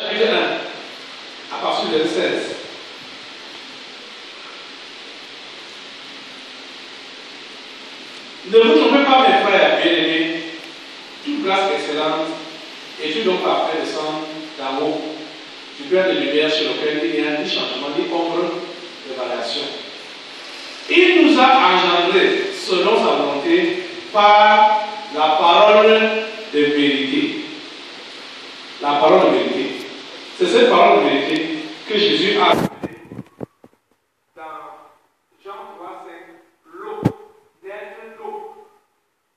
Chapitre 1, à partir du verset 16. Ne vous trompez pas, mes frères bien-aimés, toute grâce excellente et tout don parfait descend d'en haut, du Père de lumière sur lequel il y a ni changement, ni ombre de variation. Il nous a engendrés selon sa volonté par la parole de vérité. La parole de vérité. C'est cette parole de vérité que Jésus a appelée dans Jean 3, 5, l'eau, d'être l'eau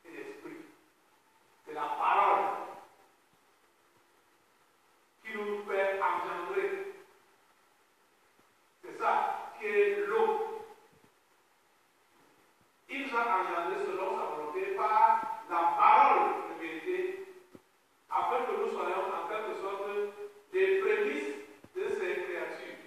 et l'esprit. C'est la parole qui nous fait engendrer. C'est ça qui est l'eau. Il nous a engendrés selon sa volonté par la parole de vérité, afin que nous soyons en quelque sorte des prémices de ces créatures.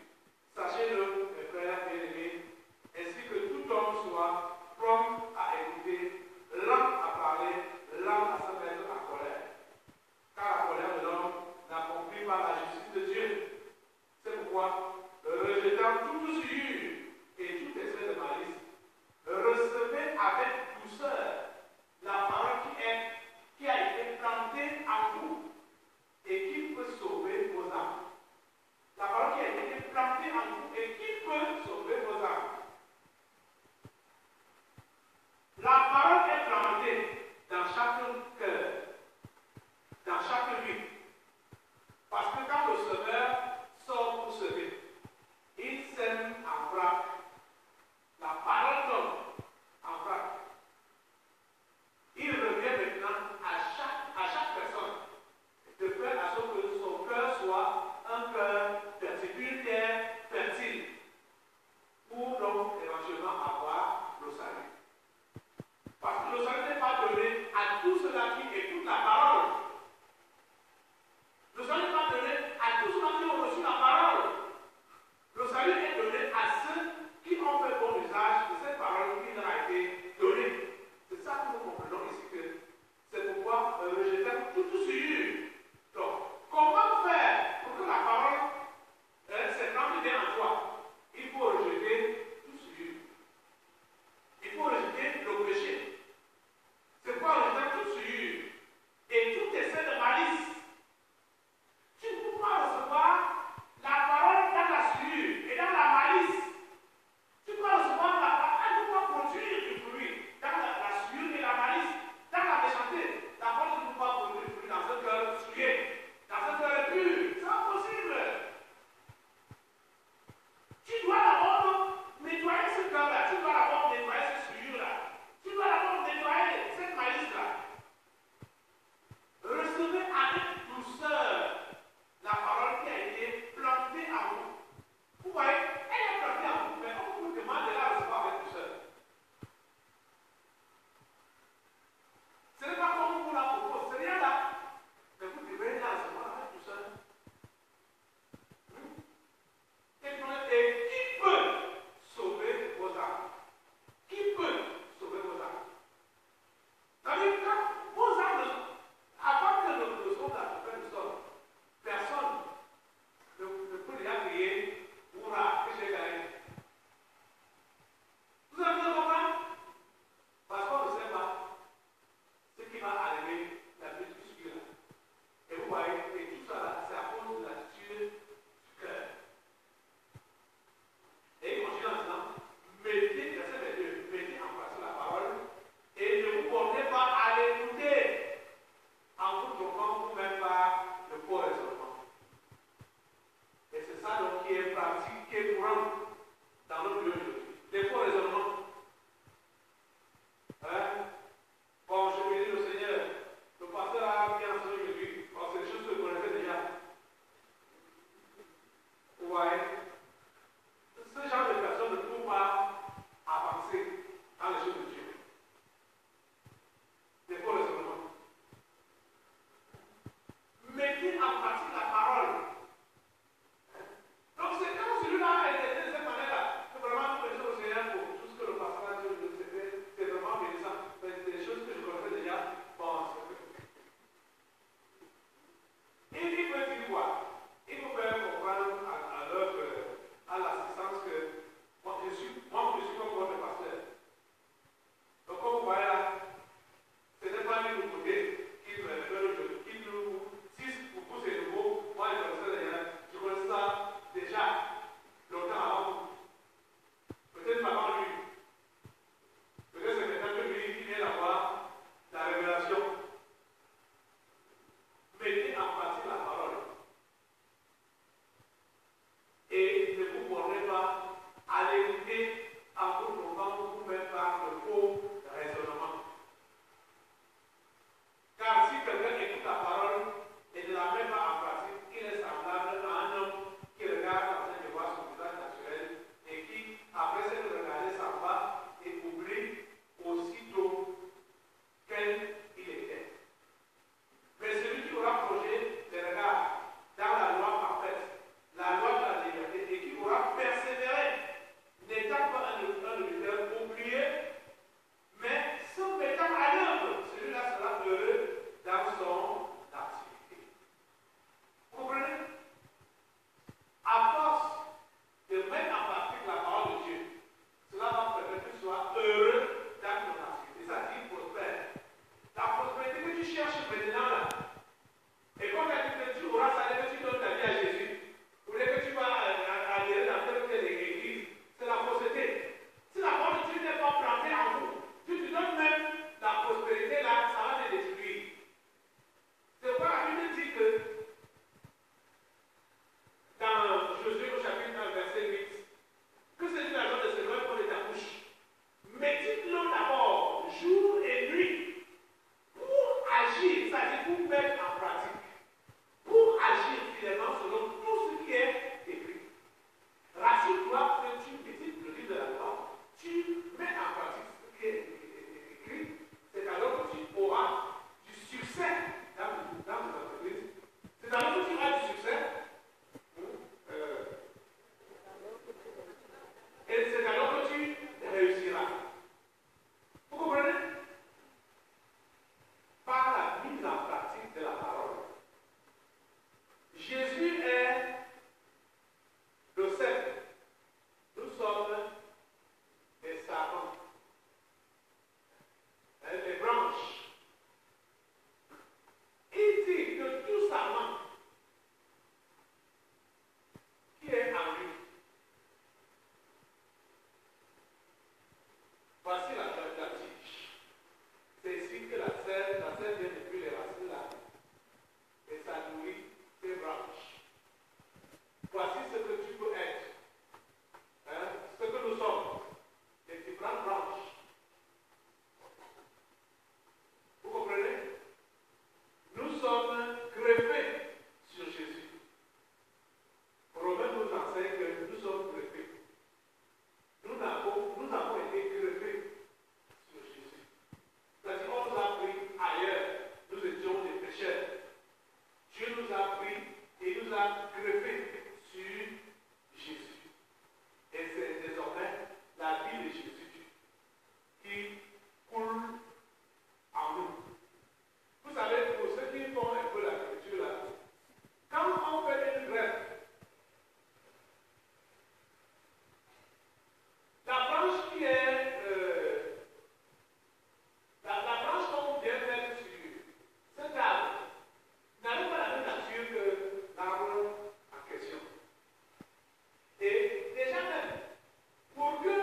l'a greffé sur Jésus. Et c'est désormais la vie de Jésus qui coule en nous. Vous savez, pour ceux qui font un peu la culture là, quand on fait une greffe, la branche qui est la branche qu'on vient mettre sur cet arbre n'avait pas la même nature que l'arbre en question. Et déjà même, pour que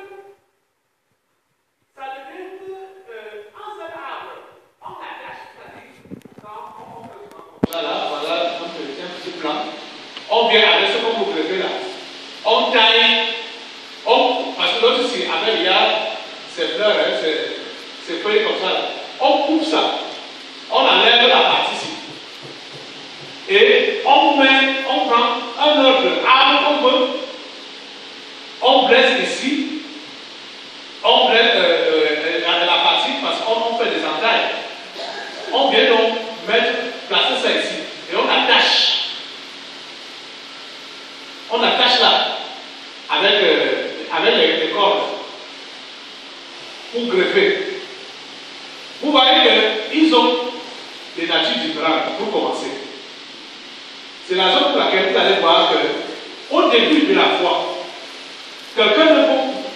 ça devienne un seul arbre, on attache, c'est-à-dire, on fait souvent. Voilà, donc c'est un petit plan. On vient avec ce qu'on vous greffez là. On taille, parce que l'autre ici, avec il y a ces fleurs, hein, ces feuilles comme ça là. On coupe ça. On enlève la partie ici. Et on prend un autre arbre qu'on veut. On blesse ici. On blesse la partie parce qu'on fait des entailles. On vient donc placer ça ici. Et on attache. On attache là. Avec les cordes. Pour greffer. Vous voyez qu'ils ont des natures différentes pour commencer. C'est la raison pour laquelle vous allez voir qu'au début de la foi, quelqu'un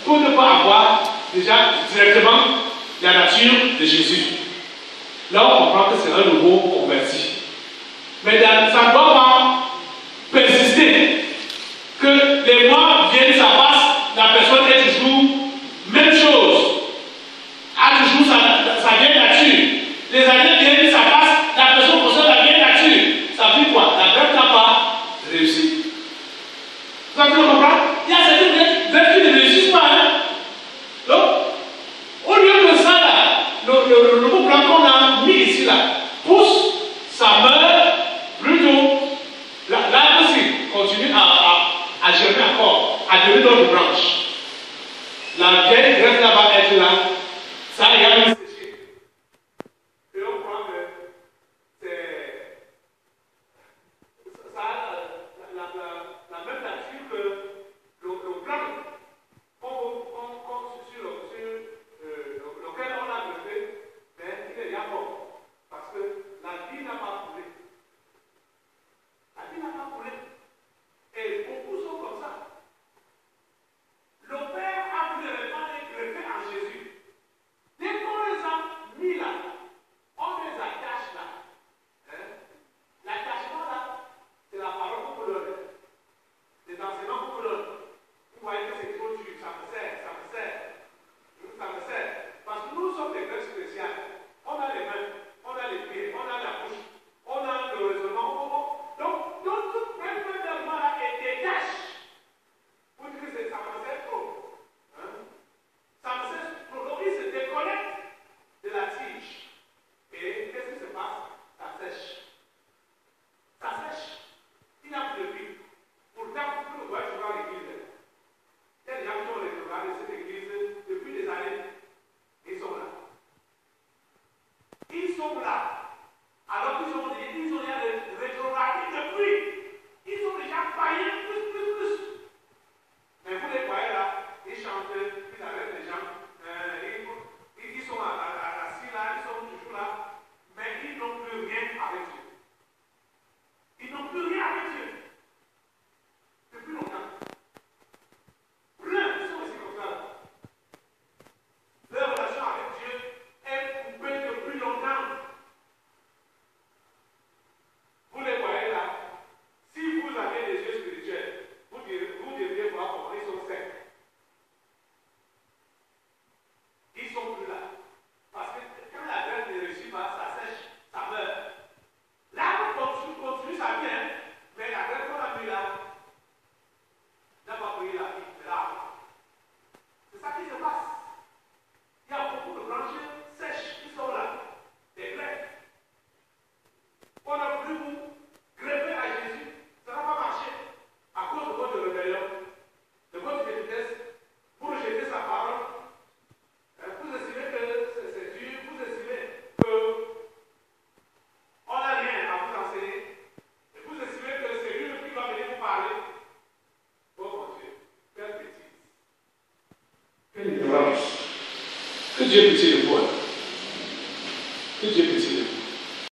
peut ne pas avoir déjà directement la nature de Jésus. Là, on comprend que c'est un nouveau converti. Mais ça ne doit pas persister. Que les mois viennent, ça passe, la personne est toujours même chose. A toujours sa vieille nature. Les années viennent, ça passe, la personne conserve la vieille nature. Ça fait quoi? La greffe n'a pas réussi. Vous avez compris? Il y a certaines greffes qui ne réussissent pas. Hein? Donc, au lieu que ça, là, le nouveau plan qu'on a mis ici, là, pousse, ça meurt, plutôt, là aussi, continue à germer encore, à donner d'autres branches. La vieille greffe là va être là. Ça, il y a une séché. Et on croit que c'est. Ça a la même nature que le plan sur lequel on a greffé, mais il est déjà mort. Parce que la vie n'a pas coulé. La vie n'a pas coulé. Et beaucoup sont comme ça. Le Père a voulu les greffer en Jésus. Dès qu'on les Dieu pitié